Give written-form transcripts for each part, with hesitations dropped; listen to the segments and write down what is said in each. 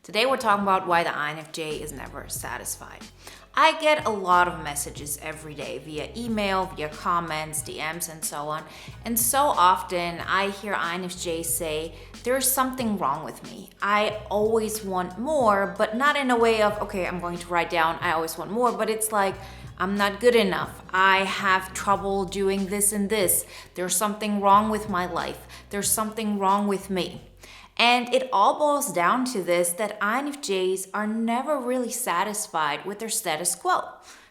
Today we're talking about why the INFJ is never satisfied. I get a lot of messages every day via email, via comments, DMs, and so on. And so often I hear INFJs say, there's something wrong with me. I always want more, but not in a way of, okay, I'm going to write down, I always want more, but it's like, I'm not good enough. I have trouble doing this and this. There's something wrong with my life. There's something wrong with me. And it all boils down to this, that INFJs are never really satisfied with their status quo.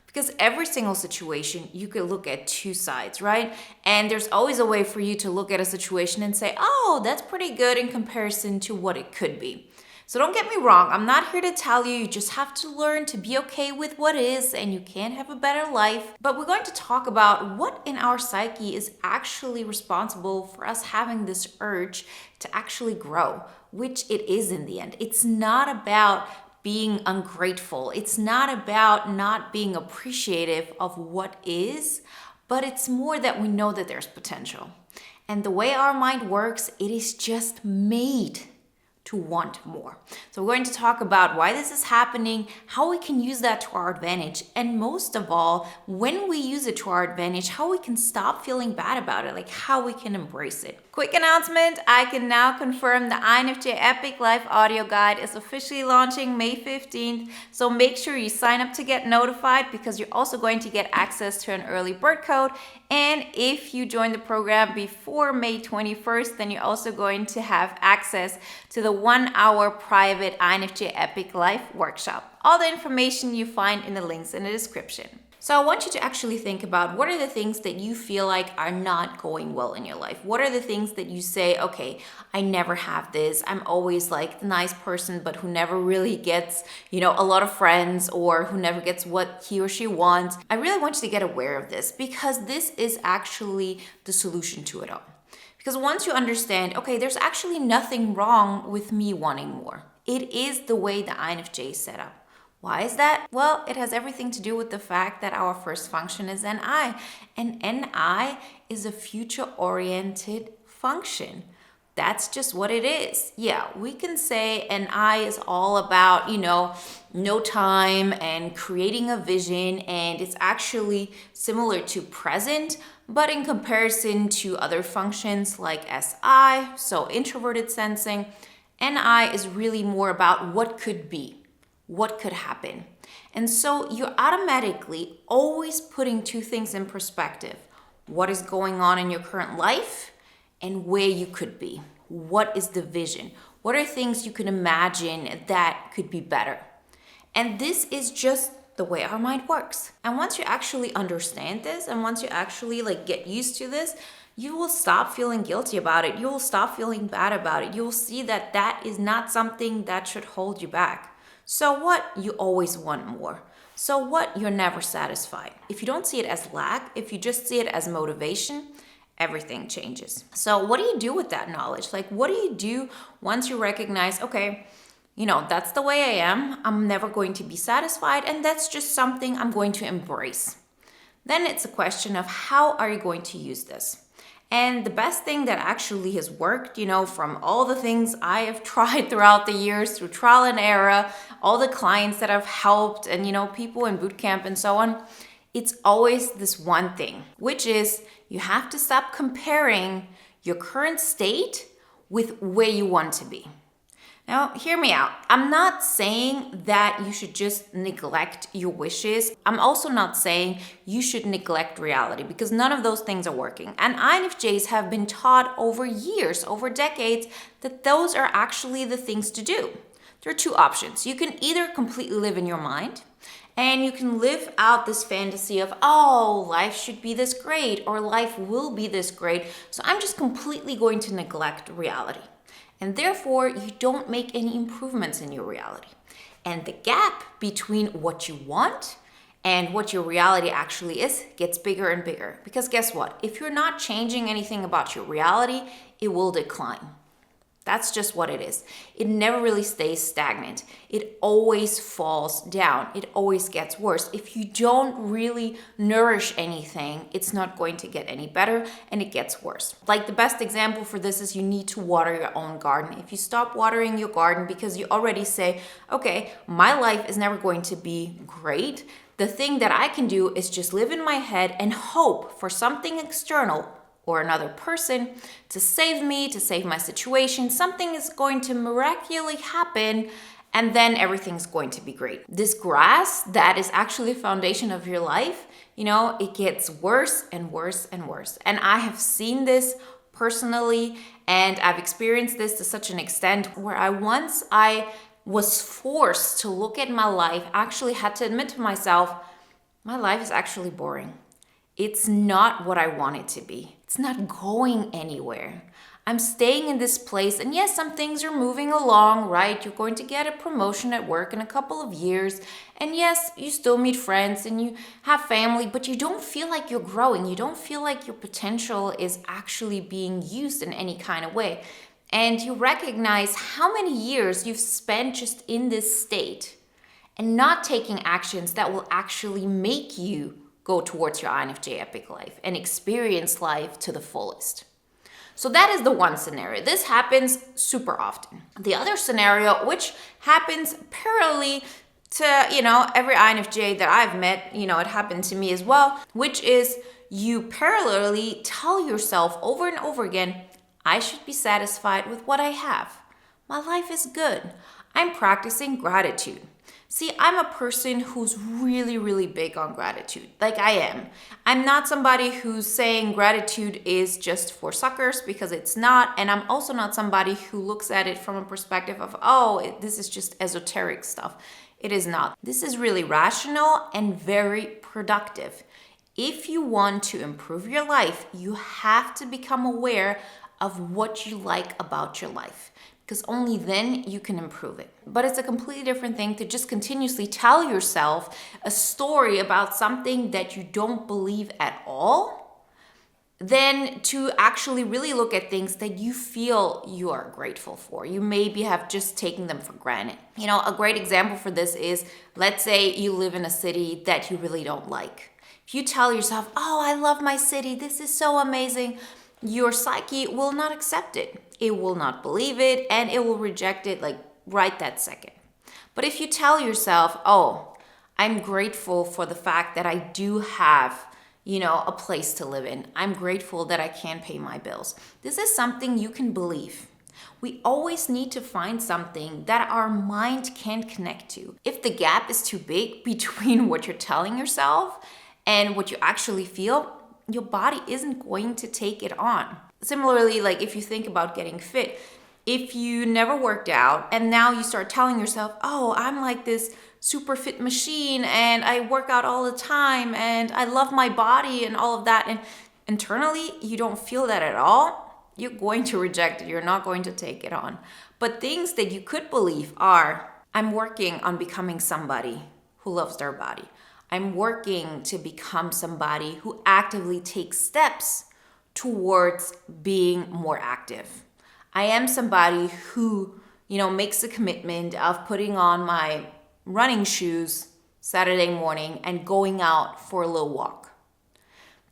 Because every single situation, you could look at two sides, right? And there's always a way for you to look at a situation and say, oh, that's pretty good in comparison to what it could be. So don't get me wrong, I'm not here to tell you just have to learn to be okay with what is and you can have a better life. But we're going to talk about what in our psyche is actually responsible for us having this urge to actually grow, which it is in the end. It's not about being ungrateful. It's not about not being appreciative of what is, but it's more that we know that there's potential. And the way our mind works, it is just made to want more. So we're going to talk about why this is happening, how we can use that to our advantage, and most of all, when we use it to our advantage, how we can stop feeling bad about it, like how we can embrace it. Quick announcement, I can now confirm the INFJ Epic Life audio guide is officially launching May 15th. So make sure you sign up to get notified because you're also going to get access to an early bird code. And if you join the program before May 21st, then you're also going to have access to the 1-hour private INFJ Epic Life workshop. All the information you find in the links in the description. So I want you to actually think about what are the things that you feel like are not going well in your life? What are the things that you say, okay, I never have this. I'm always like the nice person, but who never really gets, a lot of friends or who never gets what he or she wants. I really want you to get aware of this because this is actually the solution to it all. Because once you understand, okay, there's actually nothing wrong with me wanting more. It is the way the INFJ is set up. Why is that? Well, it has everything to do with the fact that our first function is NI. And NI is a future-oriented function. That's just what it is. Yeah, we can say NI is all about, no time and creating a vision. And it's actually similar to present, but in comparison to other functions like SI, so introverted sensing, NI is really more about what could be. What could happen. And so you're automatically always putting two things in perspective. What is going on in your current life and where you could be. What is the vision? What are things you can imagine that could be better? And this is just the way our mind works. And once you actually understand this and once you actually get used to this, you will stop feeling guilty about it. You will stop feeling bad about it. You will see that that is not something that should hold you back. So what? You always want more. So what? You're never satisfied. If you don't see it as lack, if you just see it as motivation, everything changes. So what do you do with that knowledge? What do you do once you recognize, okay, that's the way I am. I'm never going to be satisfied. And that's just something I'm going to embrace. Then it's a question of how are you going to use this? And the best thing that actually has worked, from all the things I have tried throughout the years, through trial and error, all the clients that I've helped and, people in boot camp and so on, it's always this one thing, which is you have to stop comparing your current state with where you want to be. Now, hear me out. I'm not saying that you should just neglect your wishes. I'm also not saying you should neglect reality because none of those things are working. And INFJs have been taught over years, over decades, that those are actually the things to do. There are two options. You can either completely live in your mind and you can live out this fantasy of, oh, life should be this great or life will be this great. So I'm just completely going to neglect reality. And therefore, you don't make any improvements in your reality. And the gap between what you want and what your reality actually is gets bigger and bigger. Because guess what? If you're not changing anything about your reality, it will decline. That's just what it is. It never really stays stagnant. It always falls down. It always gets worse. If you don't really nourish anything, it's not going to get any better and it gets worse. Like the best example for this is you need to water your own garden. If you stop watering your garden because you already say, okay, my life is never going to be great, the thing that I can do is just live in my head and hope for something external or another person to save me, to save my situation. Something is going to miraculously happen and then everything's going to be great. This grass that is actually the foundation of your life, it gets worse and worse and worse. And I have seen this personally and I've experienced this to such an extent where I was forced to look at my life, actually had to admit to myself, my life is actually boring. It's not what I want it to be. It's not going anywhere. I'm staying in this place, and yes, some things are moving along, right? You're going to get a promotion at work in a couple of years, and yes, you still meet friends and you have family, but you don't feel like you're growing. You don't feel like your potential is actually being used in any kind of way. And you recognize how many years you've spent just in this state and not taking actions that will actually make you go towards your INFJ epic life and experience life to the fullest. So that is the one scenario. This happens super often. The other scenario, which happens parallelly to, every INFJ that I've met, it happened to me as well, which is you parallelly tell yourself over and over again, I should be satisfied with what I have. My life is good. I'm practicing gratitude. See, I'm a person who's really, really big on gratitude. Like I am. I'm not somebody who's saying gratitude is just for suckers because it's not. And I'm also not somebody who looks at it from a perspective of, this is just esoteric stuff. It is not. This is really rational and very productive. If you want to improve your life, you have to become aware of what you like about your life, because only then you can improve it. But it's a completely different thing to just continuously tell yourself a story about something that you don't believe at all, than to actually really look at things that you feel you are grateful for. You maybe have just taken them for granted. A great example for this is, let's say you live in a city that you really don't like. If you tell yourself, I love my city, this is so amazing, your psyche will not accept it. It will not believe it and it will reject it like right that second. But if you tell yourself, I'm grateful for the fact that I do have, a place to live in. I'm grateful that I can pay my bills. This is something you can believe. We always need to find something that our mind can connect to. If the gap is too big between what you're telling yourself and what you actually feel, your body isn't going to take it on. Similarly, like if you think about getting fit, if you never worked out and now you start telling yourself, I'm like this super fit machine and I work out all the time and I love my body and all of that, and internally you don't feel that at all, you're going to reject it. You're not going to take it on. But things that you could believe are, I'm working on becoming somebody who loves their body. I'm working to become somebody who actively takes steps towards being more active. I am somebody who, makes a commitment of putting on my running shoes Saturday morning and going out for a little walk.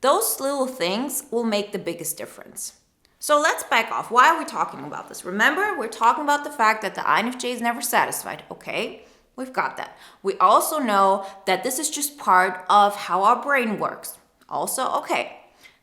Those little things will make the biggest difference. So let's back off. Why are we talking about this? Remember, we're talking about the fact that the INFJ is never satisfied. Okay, we've got that. We also know that this is just part of how our brain works. Also, okay,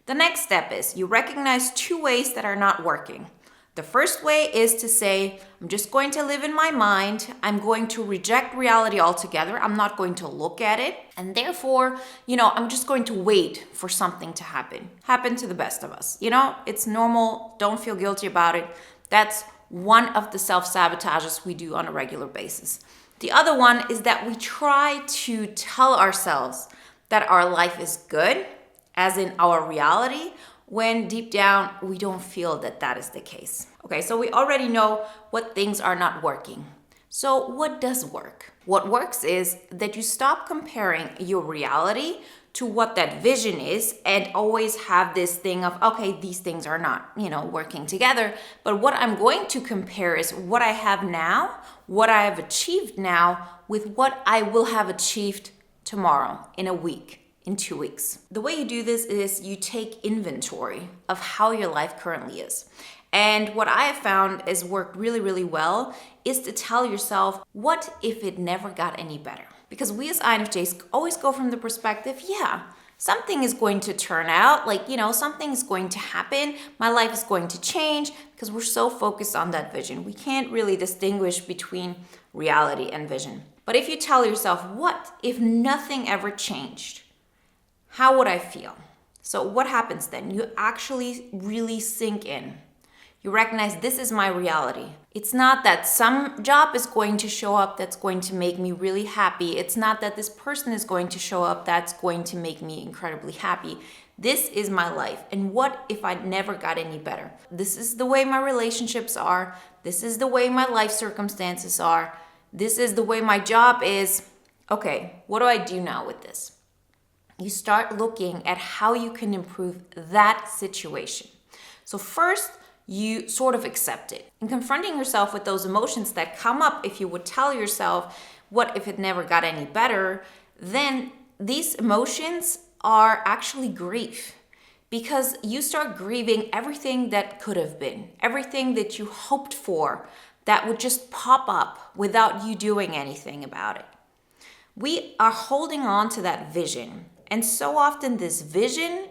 the next step is you recognize two ways that are not working. The first way is to say, I'm just going to live in my mind. I'm going to reject reality altogether. I'm not going to look at it. And therefore, I'm just going to wait for something to happen to the best of us. It's normal. Don't feel guilty about it. That's one of the self-sabotages we do on a regular basis. The other one is that we try to tell ourselves that our life is good, as in our reality, when deep down we don't feel that that is the case. Okay, so we already know what things are not working. So what does work? What works is that you stop comparing your reality to what that vision is and always have this thing of, okay, these things are not, working together. But what I'm going to compare is what I have now, what I have achieved now with what I will have achieved tomorrow, in a week, in 2 weeks. The way you do this is you take inventory of how your life currently is. And what I have found has worked really, really well is to tell yourself, what if it never got any better? Because we as INFJs always go from the perspective, yeah, something is going to turn out, something is going to happen, my life is going to change, because we're so focused on that vision. We can't really distinguish between reality and vision. But if you tell yourself, what if nothing ever changed? How would I feel? So what happens then? You actually really sink in. You recognize this is my reality. It's not that some job is going to show up that's going to make me really happy. It's not that this person is going to show up that's going to make me incredibly happy. This is my life. And what if I never got any better? This is the way my relationships are. This is the way my life circumstances are. This is the way my job is. Okay, what do I do now with this? You start looking at how you can improve that situation. So first, you sort of accept it. And confronting yourself with those emotions that come up, if you would tell yourself, what if it never got any better, then these emotions are actually grief. Because you start grieving everything that could have been, everything that you hoped for that would just pop up without you doing anything about it. We are holding on to that vision. And so often this vision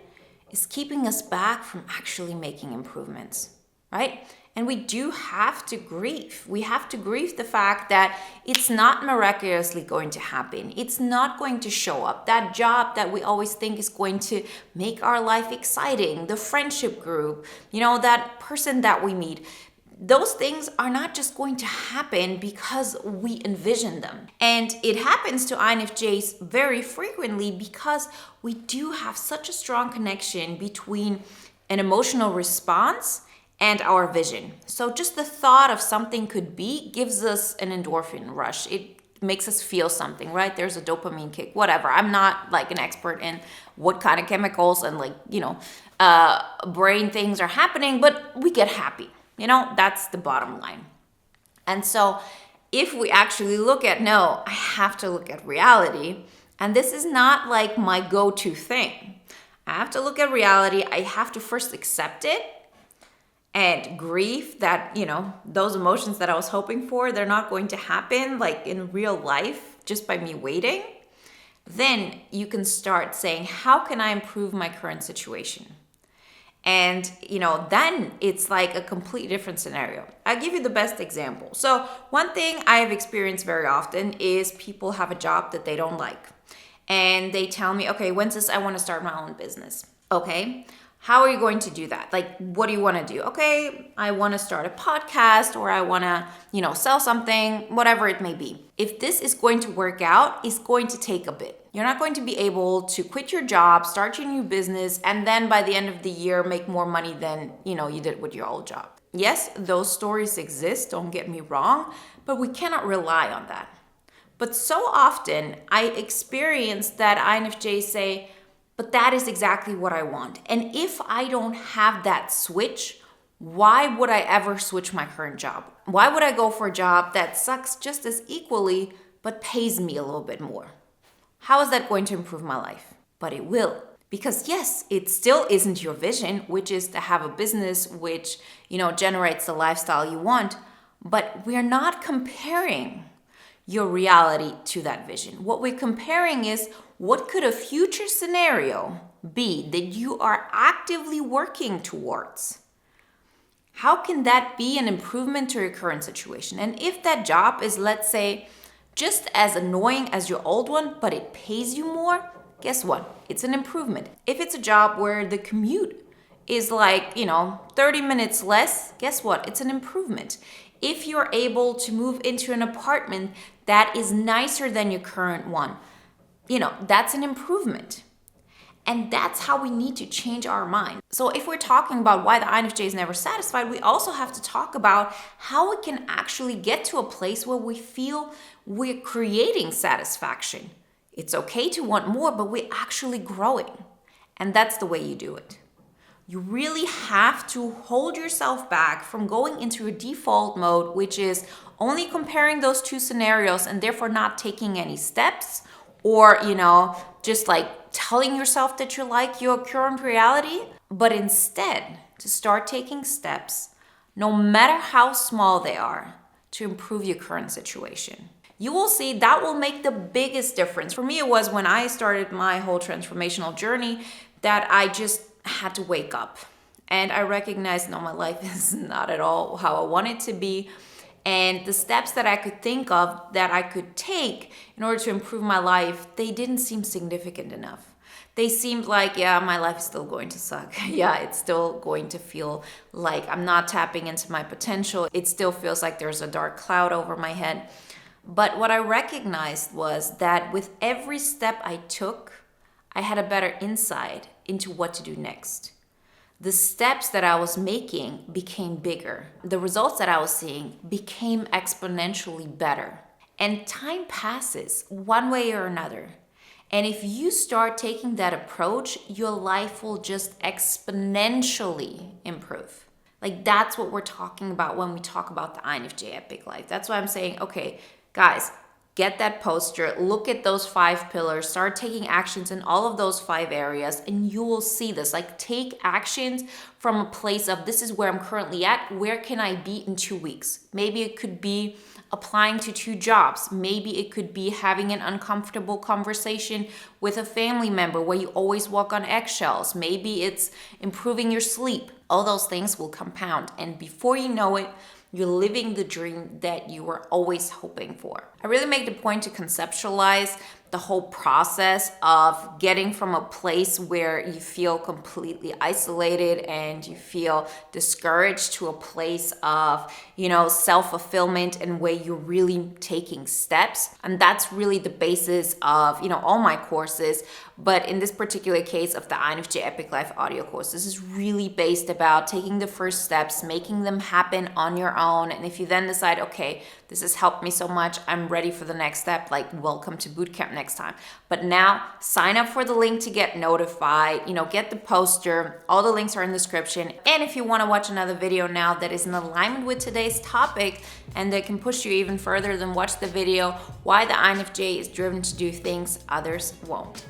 is keeping us back from actually making improvements. Right? And we do have to grieve. We have to grieve the fact that it's not miraculously going to happen. It's not going to show up. That job that we always think is going to make our life exciting, the friendship group, that person that we meet. Those things are not just going to happen because we envision them. And it happens to INFJs very frequently because we do have such a strong connection between an emotional response and our vision. So just the thought of something could be gives us an endorphin rush. It makes us feel something, right? There's a dopamine kick, whatever. I'm not like an expert in what kind of chemicals and brain things are happening, but we get happy. That's the bottom line. And so if we actually look at, no, I have to look at reality, and this is not like my go-to thing. I have to look at reality. I have to first accept it and grieve that, those emotions that I was hoping for, they're not going to happen like in real life just by me waiting. Then you can start saying, how can I improve my current situation? And, then it's like a completely different scenario. I'll give you the best example. So one thing I have experienced very often is people have a job that they don't like. And they tell me, okay, Wenzes, I want to start my own business. Okay. How are you going to do that? Like, what do you want to do? Okay, I want to start a podcast, or I want to, sell something, whatever it may be. If this is going to work out, it's going to take a bit. You're not going to be able to quit your job, start your new business, and then by the end of the year, make more money than, you did with your old job. Yes, those stories exist, don't get me wrong, but we cannot rely on that. But so often I experience that INFJs say, but that is exactly what I want. And if I don't have that switch, why would I ever switch my current job? Why would I go for a job that sucks just as equally, but pays me a little bit more? How is that going to improve my life? But it will. Because yes, it still isn't your vision, which is to have a business which, generates the lifestyle you want. But we're not comparing your reality to that vision. What we're comparing is, what could a future scenario be that you are actively working towards? How can that be an improvement to your current situation? And if that job is, let's say, just as annoying as your old one, but it pays you more, guess what? It's an improvement. If it's a job where the commute is 30 minutes less, guess what? It's an improvement. If you're able to move into an apartment that is nicer than your current one, that's an improvement. And that's how we need to change our mind. So if we're talking about why the INFJ is never satisfied, we also have to talk about how we can actually get to a place where we feel we're creating satisfaction. It's okay to want more, but we're actually growing. And that's the way you do it. You really have to hold yourself back from going into a default mode, which is only comparing those two scenarios and therefore not taking any steps, or, just like telling yourself that you like your current reality, but instead to start taking steps, no matter how small they are, to improve your current situation. You will see that will make the biggest difference. For me, it was when I started my whole transformational journey that I just had to wake up. And I recognized, no, my life is not at all how I want it to be. And the steps that I could think of that I could take in order to improve my life, they didn't seem significant enough. They seemed like, yeah, my life is still going to suck. Yeah, it's still going to feel like I'm not tapping into my potential. It still feels like there's a dark cloud over my head. But what I recognized was that with every step I took, I had a better insight into what to do next. The steps that I was making became bigger. The results that I was seeing became exponentially better. And time passes one way or another. And if you start taking that approach, your life will just exponentially improve. Like, that's what we're talking about when we talk about the INFJ Epic Life. That's why I'm saying, okay, guys, get that poster, look at those 5 pillars, start taking actions in all of those 5 areas, and you will see this. Like, take actions from a place of, this is where I'm currently at, where can I be in 2 weeks? Maybe it could be applying to 2 jobs. Maybe it could be having an uncomfortable conversation with a family member where you always walk on eggshells. Maybe it's improving your sleep. All those things will compound, and before you know it, you're living the dream that you were always hoping for. I really make the point to conceptualize the whole process of getting from a place where you feel completely isolated and you feel discouraged to a place of, self-fulfillment and where you're really taking steps. And that's really the basis of, all my courses. But in this particular case of the INFJ Epic Life audio course, this is really based about taking the first steps, making them happen on your own. And if you then decide, okay, this has helped me so much, I'm ready for the next step, like, welcome to bootcamp next time. But now sign up for the link to get notified, get the poster. All the links are in the description. And if you want to watch another video now that is in alignment with today's topic and that can push you even further, then watch the video, Why the INFJ is Driven to Do Things Others Won't.